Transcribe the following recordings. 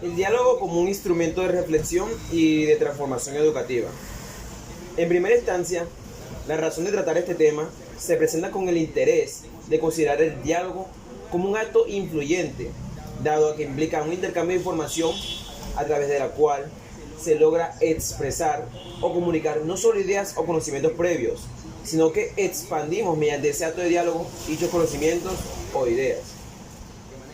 El diálogo como un instrumento de reflexión y de transformación educativa. En primera instancia, la razón de tratar este tema se presenta con el interés de considerar el diálogo como un acto influyente, dado que implica un intercambio de información a través de la cual se logra expresar o comunicar no solo ideas o conocimientos previos, sino que expandimos mediante ese acto de diálogo dichos conocimientos o ideas.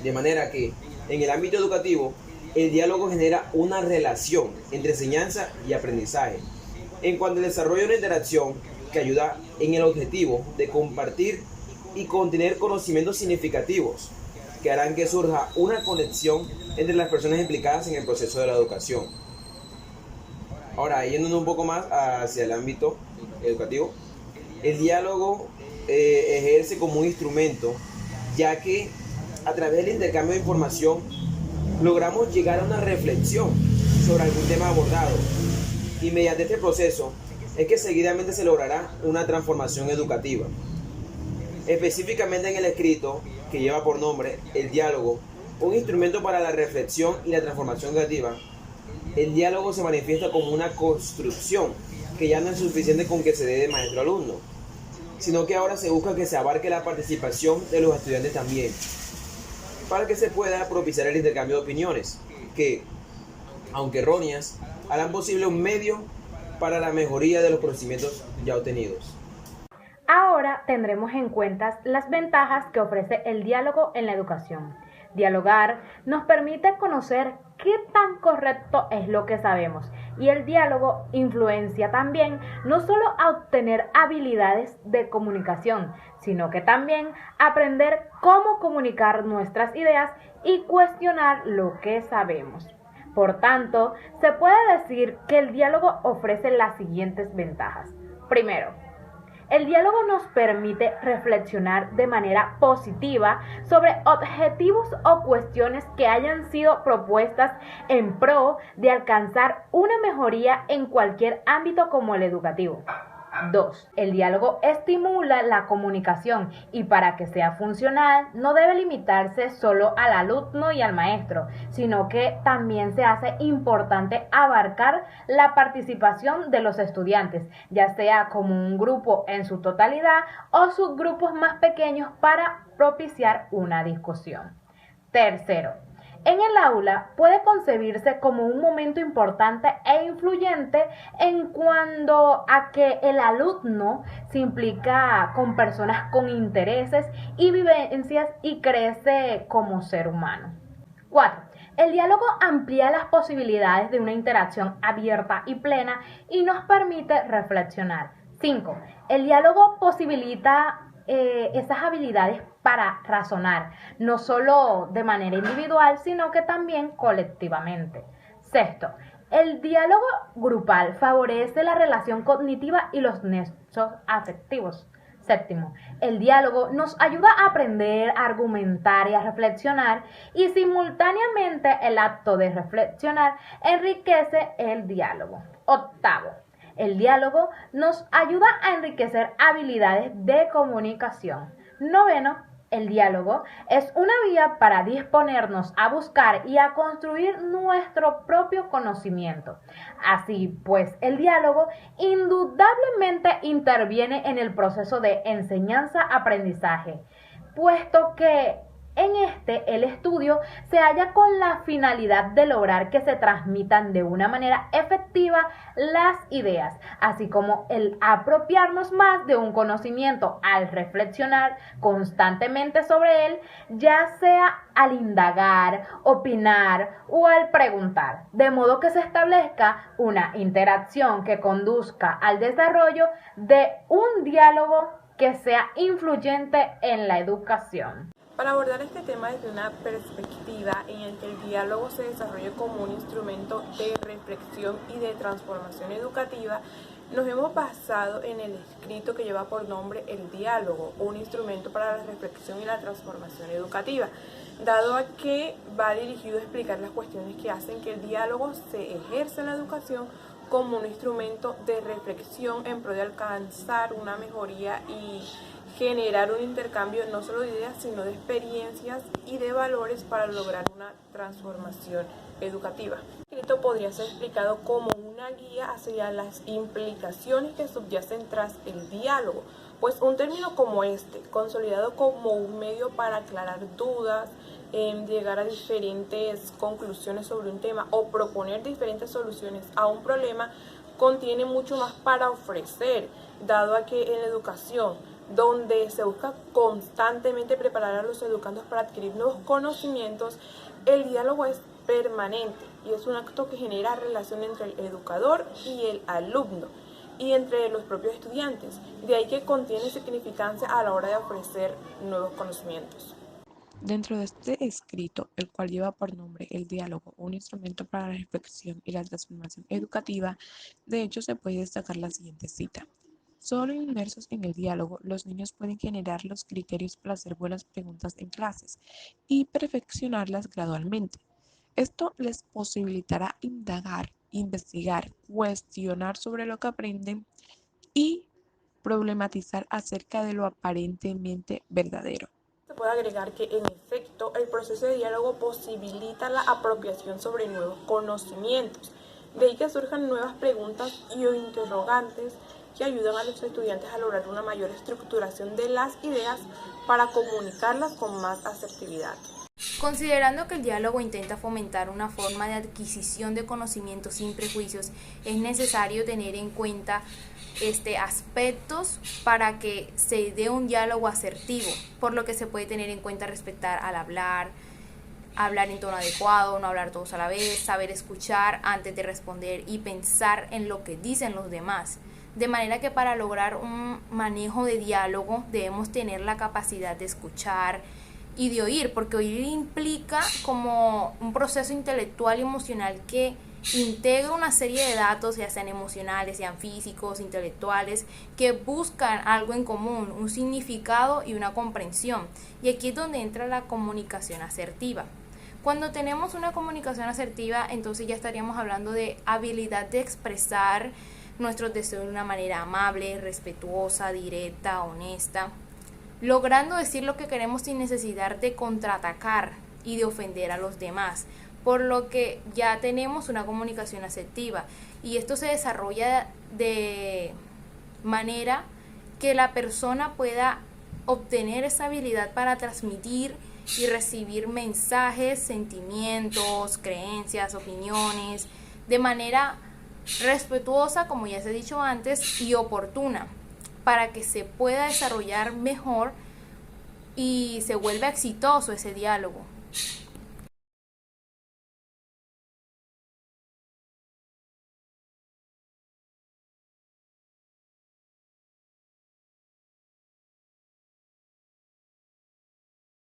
De manera que, en el ámbito educativo, el diálogo genera una relación entre enseñanza y aprendizaje, en cuanto al desarrollo de una interacción que ayuda en el objetivo de compartir y contener conocimientos significativos que harán que surja una conexión entre las personas implicadas en el proceso de la educación. Ahora, yéndonos un poco más hacia el ámbito educativo, el diálogo ejerce como un instrumento, ya que a través del intercambio de información logramos llegar a una reflexión sobre algún tema abordado, y mediante este proceso es que seguidamente se logrará una transformación educativa. Específicamente en el escrito, que lleva por nombre el diálogo, un instrumento para la reflexión y la transformación educativa, el diálogo se manifiesta como una construcción que ya no es suficiente con que se dé de maestro a alumno, sino que ahora se busca que se abarque la participación de los estudiantes también, para que se pueda propiciar el intercambio de opiniones, que, aunque erróneas, harán posible un medio para la mejoría de los conocimientos ya obtenidos. Ahora tendremos en cuenta las ventajas que ofrece el diálogo en la educación. Dialogar nos permite conocer qué tan correcto es lo que sabemos, y el diálogo influencia también no solo a obtener habilidades de comunicación, sino que también aprender cómo comunicar nuestras ideas y cuestionar lo que sabemos. Por tanto, se puede decir que el diálogo ofrece las siguientes ventajas. Primero, el diálogo nos permite reflexionar de manera positiva sobre objetivos o cuestiones que hayan sido propuestas en pro de alcanzar una mejoría en cualquier ámbito como el educativo. 2. El diálogo estimula la comunicación, y para que sea funcional no debe limitarse solo al alumno y al maestro, sino que también se hace importante abarcar la participación de los estudiantes, ya sea como un grupo en su totalidad o subgrupos más pequeños para propiciar una discusión. Tercero, en el aula puede concebirse como un momento importante e influyente en cuanto a que el alumno se implica con personas con intereses y vivencias y crece como ser humano. 4. El diálogo amplía las posibilidades de una interacción abierta y plena y nos permite reflexionar. 5. El diálogo posibilita esas habilidades para razonar, no solo de manera individual, sino que también colectivamente. 6. El diálogo grupal favorece la relación cognitiva y los nexos afectivos. 7. El diálogo nos ayuda a aprender, a argumentar y a reflexionar, y simultáneamente el acto de reflexionar enriquece el diálogo. 8. El diálogo nos ayuda a enriquecer habilidades de comunicación. 9. El diálogo es una vía para disponernos a buscar y a construir nuestro propio conocimiento. Así pues, el diálogo indudablemente interviene en el proceso de enseñanza-aprendizaje, puesto que en el estudio se halla con la finalidad de lograr que se transmitan de una manera efectiva las ideas, así como el apropiarnos más de un conocimiento al reflexionar constantemente sobre él, ya sea al indagar, opinar o al preguntar, de modo que se establezca una interacción que conduzca al desarrollo de un diálogo que sea influyente en la educación. Para abordar este tema desde una perspectiva en el que el diálogo se desarrolle como un instrumento de reflexión y de transformación educativa, nos hemos basado en el escrito que lleva por nombre El diálogo, un instrumento para la reflexión y la transformación educativa, dado a que va dirigido a explicar las cuestiones que hacen que el diálogo se ejerza en la educación como un instrumento de reflexión en pro de alcanzar una mejoría y generar un intercambio no solo de ideas, sino de experiencias y de valores para lograr una transformación educativa. El escrito podría ser explicado como una guía hacia las implicaciones que subyacen tras el diálogo, pues un término como este, consolidado como un medio para aclarar dudas, llegar a diferentes conclusiones sobre un tema o proponer diferentes soluciones a un problema, contiene mucho más para ofrecer, dado a que en la educación, donde se busca constantemente preparar a los educandos para adquirir nuevos conocimientos, el diálogo es permanente y es un acto que genera relación entre el educador y el alumno y entre los propios estudiantes. De ahí que contiene significancia a la hora de ofrecer nuevos conocimientos. Dentro de este escrito, el cual lleva por nombre El diálogo, un instrumento para la reflexión y la transformación educativa, de hecho se puede destacar la siguiente cita. Solo inmersos en el diálogo, los niños pueden generar los criterios para hacer buenas preguntas en clases y perfeccionarlas gradualmente. Esto les posibilitará indagar, investigar, cuestionar sobre lo que aprenden y problematizar acerca de lo aparentemente verdadero. Se puede agregar que, en efecto, el proceso de diálogo posibilita la apropiación sobre nuevos conocimientos. De ahí que surjan nuevas preguntas y o interrogantes que ayudan a los estudiantes a lograr una mayor estructuración de las ideas para comunicarlas con más asertividad. Considerando que el diálogo intenta fomentar una forma de adquisición de conocimientos sin prejuicios, es necesario tener en cuenta aspectos para que se dé un diálogo asertivo, por lo que se puede tener en cuenta respetar al hablar en tono adecuado, no hablar todos a la vez, saber escuchar antes de responder y pensar en lo que dicen los demás. De manera que para lograr un manejo de diálogo debemos tener la capacidad de escuchar y de oír, porque oír implica como un proceso intelectual y emocional que integra una serie de datos, ya sean emocionales, sean físicos, intelectuales, que buscan algo en común, un significado y una comprensión. Y aquí es donde entra la comunicación asertiva. Cuando tenemos una comunicación asertiva, entonces ya estaríamos hablando de habilidad de expresar nuestros deseos de una manera amable, respetuosa, directa, honesta, logrando decir lo que queremos sin necesidad de contraatacar y de ofender a los demás, por lo que ya tenemos una comunicación asertiva y esto se desarrolla de manera que la persona pueda obtener esa habilidad para transmitir y recibir mensajes, sentimientos, creencias, opiniones, de manera respetuosa, como ya se ha dicho antes, y oportuna, para que se pueda desarrollar mejor y se vuelva exitoso ese diálogo.